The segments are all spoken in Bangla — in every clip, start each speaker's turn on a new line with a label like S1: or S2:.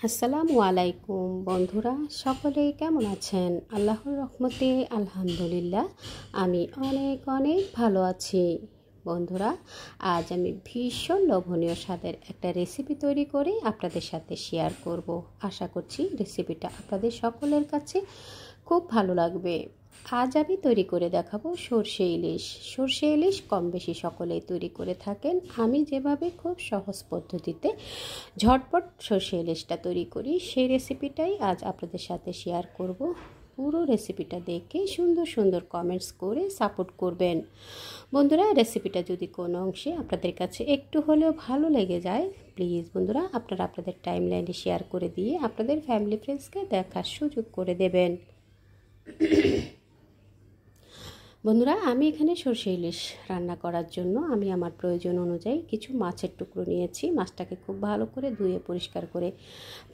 S1: আসসালামু আলাইকুম বন্ধুরা, সকলে কেমন আছেন? আল্লাহর রহমতে আলহামদুলিল্লাহ আমি অনেক অনেক ভালো আছি। বন্ধুরা, আজ আমি ভীষণ লোভনীয় স্বাদের একটা রেসিপি তৈরি করে আপনাদের সাথে শেয়ার করব। আশা করছি রেসিপিটা আপনাদের সকলের কাছে খুব ভালো লাগবে। আজ আমি তৈরি করে দেখাবো সরষে ইলিশ। সরষে ইলিশ কম বেশি সকলেই তৈরি করে থাকেন। আমি যেভাবে খুব সহজ পদ্ধতিতে ঝটপট সরষে ইলিশটা তৈরি করি, সেই রেসিপিটাই আজ আপনাদের সাথে শেয়ার করব। পুরো রেসিপিটা দেখে সুন্দর সুন্দর কমেন্টস করে সাপোর্ট করবেন। বন্ধুরা, রেসিপিটা যদি কোনো অংশে আপনাদের কাছে একটু হলেও ভালো লেগে যায়, প্লিজ বন্ধুরা আপনারা আপনাদের টাইমলাইনে শেয়ার করে দিয়ে আপনাদের ফ্যামিলি ফ্রেন্ডসকে দেখার সুযোগ করে দেবেন। বন্ধুরা, আমি এখানে সরষে ইলিশ রান্না করার জন্য আমি আমার প্রয়োজন অনুযায়ী কিছু মাছের টুকরো নিয়েছি। মাছটাকে খুব ভালো করে ধুয়ে পরিষ্কার করে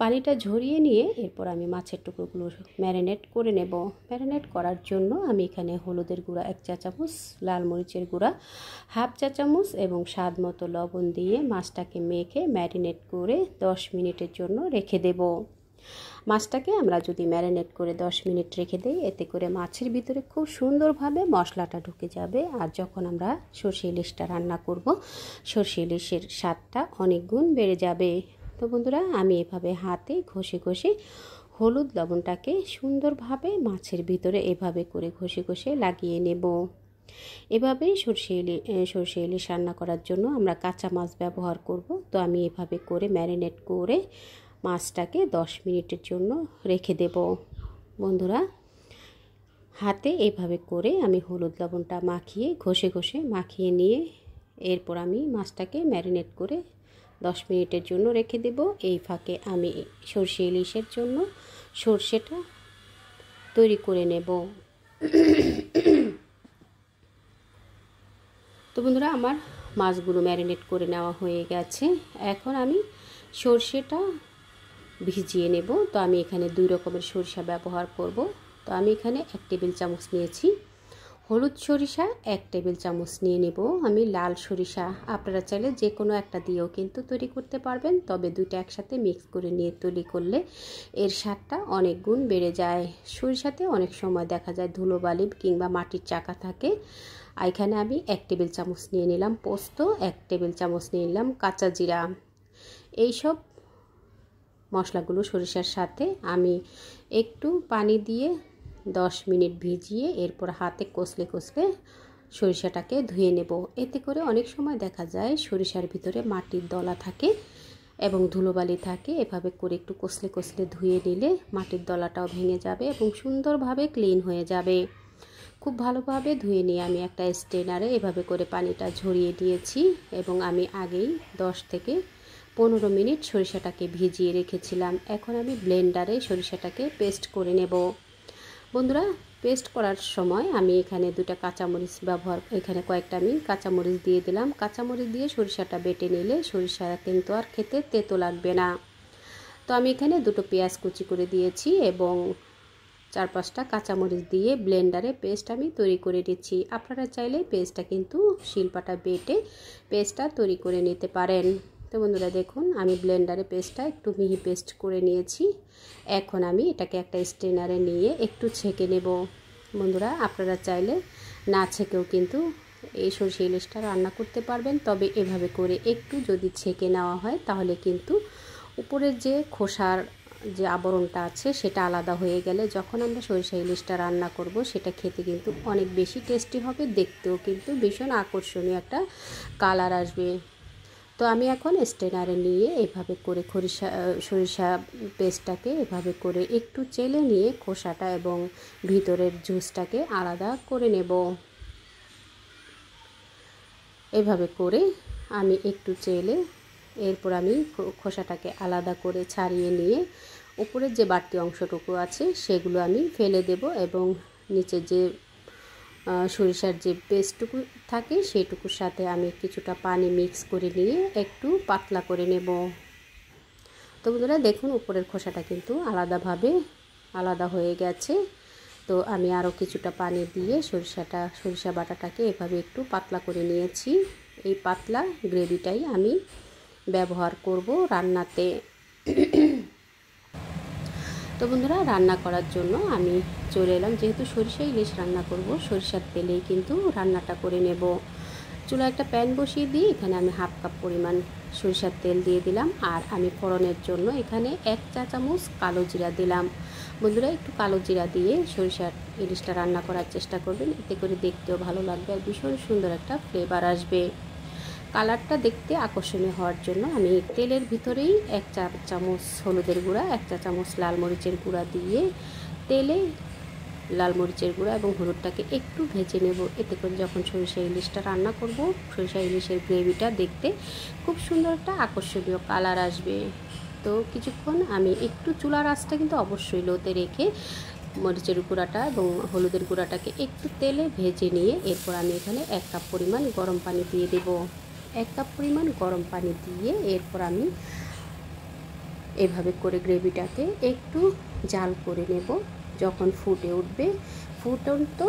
S1: পানিটা ঝরিয়ে নিয়ে এরপর আমি মাছের টুকরোগুলো ম্যারিনেট করে নেব। ম্যারিনেট করার জন্য আমি এখানে হলুদের গুঁড়া 1 চা চামচ, লাল মরিচের গুঁড়া 1/2 চা চামচ এবং স্বাদ মতো লবণ দিয়ে মাছটাকে মেখে ম্যারিনেট করে 10 মিনিটের জন্য রেখে দেব। মাছটাকে আমরা যদি ম্যারিনেট করে 10 মিনিট রেখে দিই, এতে করে মাছের ভিতরে খুব সুন্দরভাবে মশলাটা ঢুকে যাবে। আর যখন আমরা সরষে ইলিশটা রান্না করব, সরষে ইলিশের স্বাদটা অনেক গুণ বেড়ে যাবে। তো বন্ধুরা, আমি এভাবে হাতে ঘষে ঘষে হলুদ লবণটাকে সুন্দরভাবে মাছের ভিতরে এভাবে করে ঘষে ঘষে লাগিয়ে নেব। এভাবেই সরষে ইলিশ রান্না করার জন্য আমরা কাঁচা মাছ ব্যবহার করব। তো আমি এভাবে করে ম্যারিনেট করে মাছটাকে 10 মিনিটের জন্য রেখে দেব। বন্ধুরা, হাতে এভাবে করে আমি হলুদ লবণটা মাখিয়ে ঘষে ঘষে মাখিয়ে নিয়ে এরপর আমি মাছটাকে ম্যারিনেট করে 10 মিনিটের জন্য রেখে দেব। এই ফাঁকে আমি সরষে ইলিশের জন্য সরষেটা তৈরি করে নেব। তো বন্ধুরা, আমার মাছগুলো ম্যারিনেট করে নেওয়া হয়ে গেছে। এখন আমি সরষেটা ভিজিয়ে নেব। তো আমি এখানে 2 রকমের সরিষা ব্যবহার করব। তো আমি এখানে 1 টেবিল চামচ নিয়েছি হলুদ সরিষা, 1 টেবিল চামচ নিয়ে নেব আমি লাল সরিষা। আপনারা চাইলে যে কোনো একটা দিয়েও কিন্তু তৈরি করতে পারবেন, তবে দুইটা একসাথে মিক্স করে নিয়ে তৈরি করলে এর স্বাদটা অনেক গুণ বেড়ে যায়। সরিষাতে অনেক সময় দেখা যায় ধুলোবালি কিংবা মাটির চাকা থাকে। এখানে আমি 1 টেবিল চামচ নিয়ে নিলাম পোস্ত, 1 টেবিল চামচ নিয়ে নিলাম কাঁচা জিরা। এইসব মশলাগুলো সরিষার সাথে আমি একটু পানি দিয়ে 10 মিনিট ভিজিয়ে এরপর হাতে কষলে কষলে সরিষাটাকে ধুয়ে নেব। এতে করে অনেক সময় দেখা যায় সরিষার ভিতরে মাটির দলা থাকে এবং ধুলোবালি থাকে। এভাবে করে একটু কষলে কষলে ধুয়ে নিলে মাটির দলাটাও ভেঙে যাবে এবং সুন্দরভাবে ক্লিন হয়ে যাবে। খুব ভালোভাবে ধুয়ে নিয়ে আমি একটা স্ট্রেনারে এভাবে করে পানিটা ঝরিয়ে দিয়েছি এবং আমি আগেই 10 থেকে 15 মিনিট সরিষাটাকে ভিজিয়ে রেখেছিলাম। এখন আমি ব্লেন্ডারে সরিষাটাকে পেস্ট করে নেব। বন্ধুরা, পেস্ট করার সময় আমি এখানে 2টা কাঁচামরিচ এখানে কয়েকটা আমি কাঁচামরিচ দিয়ে দিলাম। কাঁচামরিচ দিয়ে সরিষাটা বেটে নিলে সরিষা কিন্তু আর খেতে তেতো লাগবে না। তো আমি এখানে 2টো পেঁয়াজ কুচি করে দিয়েছি এবং 4-5টা কাঁচামরিচ দিয়ে ব্লেন্ডারে পেস্ট আমি তৈরি করে নিচ্ছি। আপনারা চাইলে পেস্টটা কিন্তু শিলপাটা বেটে পেস্টটা তৈরি করে নিতে পারেন। তো বন্ধুরা, দেখুন আমি ব্লেন্ডারে পেস্টটা একটু মিহি পেস্ট করে নিয়েছি। এখন আমি এটাকে একটা স্ট্রেনারে নিয়ে একটু ছেঁকে নেব। বন্ধুরা, আপনারা চাইলে না ছেঁকেও কিন্তু এই সরষে ইলিশটা রান্না করতে পারবেন, তবে এভাবে করে একটু যদি ছেঁকে নেওয়া হয় তাহলে কিন্তু উপরের যে খোসার যে আবরণটা আছে সেটা আলাদা হয়ে গেলে যখন আমরা সরিষা ইলিশটা রান্না করব সেটা খেতে কিন্তু অনেক বেশি টেস্টি হবে, দেখতেও কিন্তু ভীষণ আকর্ষণীয় একটা কালার আসবে। তো আমি এখন স্ট্রেনারে নিয়ে এভাবে করে সরিষা পেস্টটাকে এভাবে করে একটু চেলে নিয়ে খোসাটা এবং ভিতরের জুসটাকে আলাদা করে নেব। এভাবে করে আমি একটু চেলে এরপর আমি খোসাটাকে আলাদা করে ছাড়িয়ে নিয়ে উপরের যে বাড়তি অংশটুকু আছে সেগুলো আমি ফেলে দেব এবং নিচে যে সরিষার যে পেস্টটুকু থাকে সেইটুকুর সাথে আমি কিছুটা পানি মিক্স করে নিয়ে একটু পাতলা করে নেব। তো বন্ধুরা, দেখুন উপরের খোসাটা কিন্তু আলাদা হয়ে গেছে। তো আমি আরও কিছুটা পানি দিয়ে সরিষা বাটাটাকে এভাবে একটু পাতলা করে নিয়েছি। এই পাতলা গ্রেভিটাই আমি ব্যবহার করব রান্নাতে। তো বন্ধুরা, রান্না করার জন্য আমি চলে এলাম। যেহেতু সরিষা ইলিশ রান্না করব, সরিষার তেলেই কিন্তু রান্নাটা করে নেব। চুলায় একটা প্যান বসিয়ে দিয়ে এখানে আমি হাফ কাপ পরিমাণ সরিষার তেল দিয়ে দিলাম। আর আমি ফোড়নের জন্য এখানে 1 চা চামচ কালো জিরা দিলাম। বন্ধুরা, একটু কালো জিরা দিয়ে সরিষার ইলিশটা রান্না করার চেষ্টা করবেন, এতে করে দেখতেও ভালো লাগবে আর ভীষণ সুন্দর একটা ফ্লেভার আসবে। কালারটা দেখতে আকর্ষণীয় হওয়ার জন্য আমি তেলের ভিতরেই 1 চা চামচ হলুদের গুঁড়া, 1 চা চামচ লাল মরিচের গুঁড়া দিয়ে তেলে লাল মরিচের গুঁড়া এবং হলুদটাকে একটু ভেজে নেব। এতে করে যখন সরিষা ইলিশটা রান্না করব, সরিষা ইলিশের গ্রেভিটা দেখতে খুব সুন্দর একটা আকর্ষণীয় কালার আসবে। তো কিছুক্ষণ আমি একটু চুলার আঁচটা কিন্তু অবশ্যই লোতে রেখে মরিচের গুঁড়াটা এবং হলুদের গুঁড়াটাকে একটু তেলে ভেজে নিয়ে এরপর আমি এখানে 1 কাপ পরিমাণ গরম পানি দিয়ে দেব। 1 কাপ পরিমাণ গরম পানি দিয়ে এরপর আমি এভাবে করে গ্রেভিটাকে একটু জাল করে নেব। যখন ফুটে উঠবে, ফুটন্ত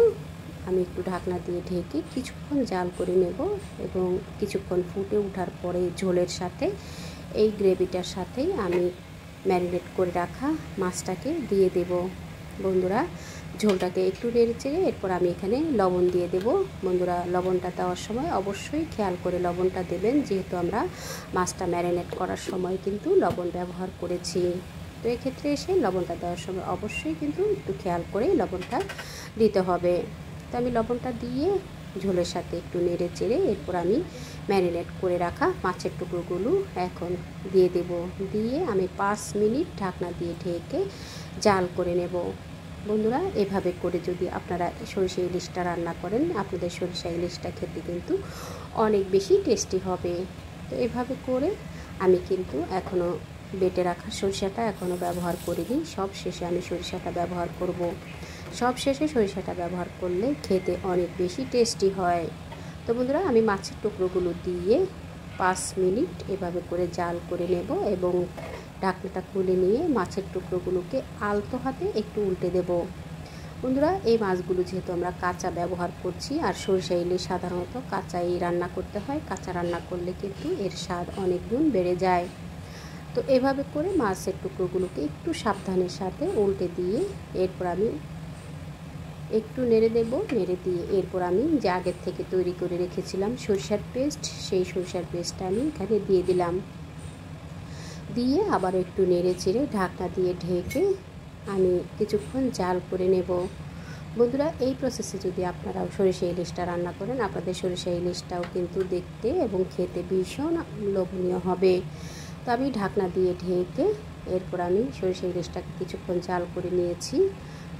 S1: আমি একটু ঢাকনা দিয়ে ঢেকে কিছুক্ষণ জাল করে নেব এবং কিছুক্ষণ ফুটে ওঠার পরে ঝোলের সাথে এই গ্রেভিটার সাথেই আমি ম্যারিনেট করে রাখা মাছটাকে দিয়ে দেব। বন্ধুরা, ঝোলটাকে একটু নেড়ে চেড়ে এরপর আমি এখানে লবণ দিয়ে দেব। বন্ধুরা, লবণটা দেওয়ার সময় অবশ্যই খেয়াল করে লবণটা দেবেন, যেহেতু আমরা মাছটা ম্যারিনেট করার সময় কিন্তু লবণ ব্যবহার করেছি। তো এক্ষেত্রে এসে লবণটা দেওয়ার সময় অবশ্যই কিন্তু একটু খেয়াল করে লবণটা দিতে হবে। তো আমি লবণটা দিয়ে ঝোলের সাথে একটু নেড়ে চেড়ে এরপর আমি ম্যারিনেট করে রাখা মাছের টুকরোগুলো এখন দিয়ে দেব। দিয়ে আমি 5 মিনিট ঢাকনা দিয়ে ঢেকে জাল করে নেব। বন্ধুরা, এভাবে করে যদি আপনারা সরিষা ইলিশটা রান্না করেন, আপনাদের সরিষা ইলিশটা খেতে কিন্তু অনেক বেশি টেস্টি হবে। তো এভাবে করে আমি কিন্তু এখনও বেটে রাখা সরিষাটা এখনও ব্যবহার করিনি। সব শেষে আমি সরিষাটা ব্যবহার করব। সব শেষে সরিষাটা ব্যবহার করলে খেতে অনেক বেশি টেস্টি হয়। তো বন্ধুরা, আমি মাছের টুকরোগুলো দিয়ে 5 মিনিট এভাবে করে জাল করে নেব এবং ঢাকনাটা খুলে নিয়ে মাছের টুকরোগুলোকে আলতো হাতে একটু উল্টে দেব। বন্ধুরা, এই মাছগুলো যেহেতু আমরা কাঁচা ব্যবহার করছি, আর সরিষা ইলিশ সাধারণত কাঁচাই রান্না করতে হয়, কাঁচা রান্না করলে কিন্তু এর স্বাদ অনেক গুণ বেড়ে যায়। তো এভাবে করে মাছের টুকরোগুলোকে একটু সাবধানের সাথে উল্টে দিয়ে এরপর আমি একটু নেড়ে দেব। নেড়ে দিয়ে এরপর আমি যে আগের থেকে তৈরি করে রেখেছিলাম সরিষার পেস্ট, সেই সরিষার পেস্টটা আমি এখানে দিয়ে দিলাম। দিয়ে আবার একটু নেড়ে চেড়ে ঢাকনা দিয়ে ঢেকে আমি কিছুক্ষণ জাল করে নেব। বন্ধুরা, এই প্রসেসে যদি আপনারাও সরিষা ইলিশটা রান্না করেন, আপনাদের সরিষা ইলিশটাও কিন্তু দেখতে এবং খেতে ভীষণ লোভনীয় হবে। তো আমি ঢাকনা দিয়ে ঢেকে এরপর আমি সরিষা ইলিশটাকে কিছুক্ষণ জাল করে নিয়েছি।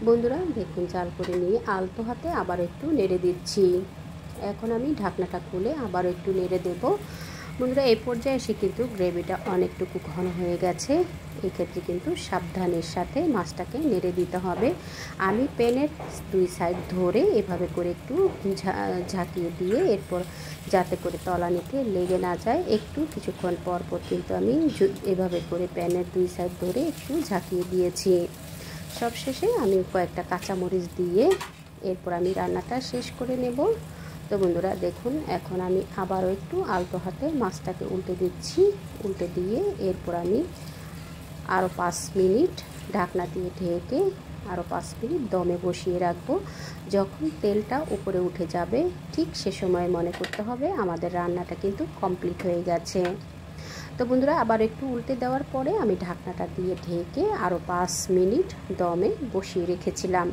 S1: বন্ধুরা, দেখুন জাল করে নিয়ে আলতো হাতে আবার একটু নেড়ে দিচ্ছি। এখন আমি ঢাকনাটা খুলে আবার একটু নেড়ে দেব। বন্ধুরা, এই পর্যায়ে এসে কিন্তু গ্রেভিটা অনেকটুকু ঘন হয়ে গেছে। এক্ষেত্রে কিন্তু সাবধানের সাথে মাছটাকে নেড়ে দিতে হবে। আমি প্যানের 2 সাইড ধরে এভাবে করে একটু ঝাঁকিয়ে দিয়ে এরপর যাতে করে তলানিতে লেগে না যায়, একটু কিছুক্ষণ পর পর কিন্তু আমি এভাবে করে প্যানের 2 সাইড ধরে একটু ঝাঁকিয়ে দিয়েছি। সবশেষে আমি কয়েকটা কাঁচামরিচ দিয়ে এরপর আমি রান্নাটা শেষ করে নেব। তো বন্ধুরা, দেখুন এখন আমি আবারও একটু আলতো হাতে মাছটাকে উল্টে দিচ্ছি। উল্টে দিয়ে এরপর আমি আরও 5 মিনিট ঢাকনা দিয়ে ঢেকে আরও 5 মিনিট দমে বসিয়ে রাখবো। যখন তেলটা উপরে উঠে যাবে, ঠিক সে সময় মনে করতে হবে আমাদের রান্নাটা কিন্তু কমপ্লিট হয়ে গেছে। তো বন্ধুরা, আবার একটু উল্টে দেওয়ার পরে আমি ঢাকনাটা দিয়ে ঢেকে আরও 5 মিনিট দমে বসিয়ে রেখেছিলাম।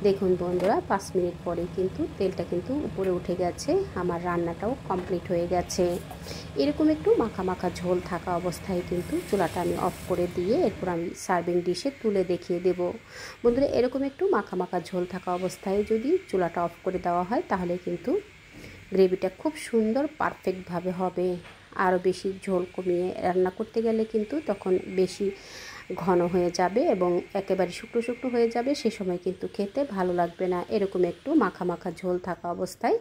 S1: দেখুন বন্ধুরা, 5 মিনিট পরে কিন্তু তেলটা কিন্তু উপরে উঠে গেছে, আমার রান্নাটাও কমপ্লিট হয়ে গেছে। এরকম একটু মাখা মাখা ঝোল থাকা অবস্থায় কিন্তু চুলাটা আমি অফ করে দিয়ে এরপর আমি সার্ভিং ডিশে তুলে দেখিয়ে দেব। বন্ধুরা, এরকম একটু মাখা মাখা ঝোল থাকা অবস্থায় যদি চুলাটা অফ করে দেওয়া হয়, তাহলে কিন্তু গ্রেভিটা খুব সুন্দর পারফেক্টভাবে হবে। আরও বেশি ঝোল কমিয়ে রান্না করতে গেলে কিন্তু তখন বেশি ঘন হয়ে যাবে এবং একেবারে শুকনো শুকনো হয়ে যাবে, সে সময় কিন্তু খেতে ভালো লাগবে না। এরকম একটু মাখা মাখা ঝোল থাকা অবস্থায়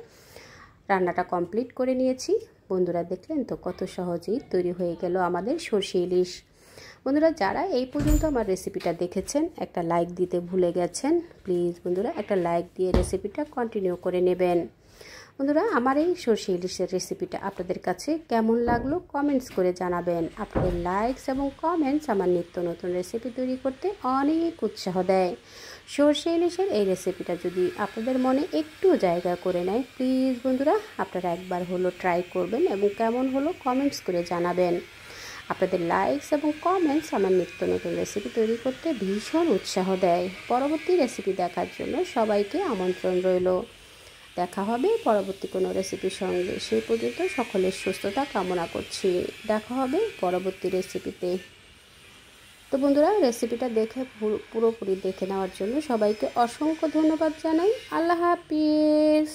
S1: রান্নাটা কমপ্লিট করে নিয়েছি। বন্ধুরা, দেখলেন তো কত সহজেই তৈরি হয়ে গেল আমাদের সরষে ইলিশ। বন্ধুরা, যারা এই পর্যন্ত আমার রেসিপিটা দেখেছেন, একটা লাইক দিতে ভুলে গেছেন, প্লিজ বন্ধুরা একটা লাইক দিয়ে রেসিপিটা কন্টিনিউ করে নেবেন। বন্ধুরা, আমার এই সরষে ইলিশের রেসিপিটা আপনাদের কাছে কেমন লাগলো কমেন্টস করে জানাবেন। আপনাদের লাইকস এবং কমেন্টস আমার নিত্য নতুন রেসিপি তৈরি করতে অনেক উৎসাহ দেয়। সরষে ইলিশের এই রেসিপিটা যদি আপনাদের মনে একটু জায়গা করে নেয়, প্লিজ বন্ধুরা আপনারা একবার হলো ট্রাই করবেন এবং কেমন হলো কমেন্টস করে জানাবেন। আপনাদের লাইকস এবং কমেন্টস আমার নিত্য নতুন রেসিপি তৈরি করতে ভীষণ উৎসাহ দেয়। পরবর্তী রেসিপি দেখার জন্য সবাইকে আমন্ত্রণ রইল। দেখা হবে পরবর্তী কোনো রেসিপির সঙ্গে। সেই পর্যন্ত সকলের সুস্থতা কামনা করছি। দেখা হবে পরবর্তী রেসিপিতে। তো বন্ধুরা, রেসিপিটা দেখে পুরোপুরি দেখে নেওয়ার জন্য সবাইকে অসংখ্য ধন্যবাদ জানাই। আল্লাহ হাফিজ।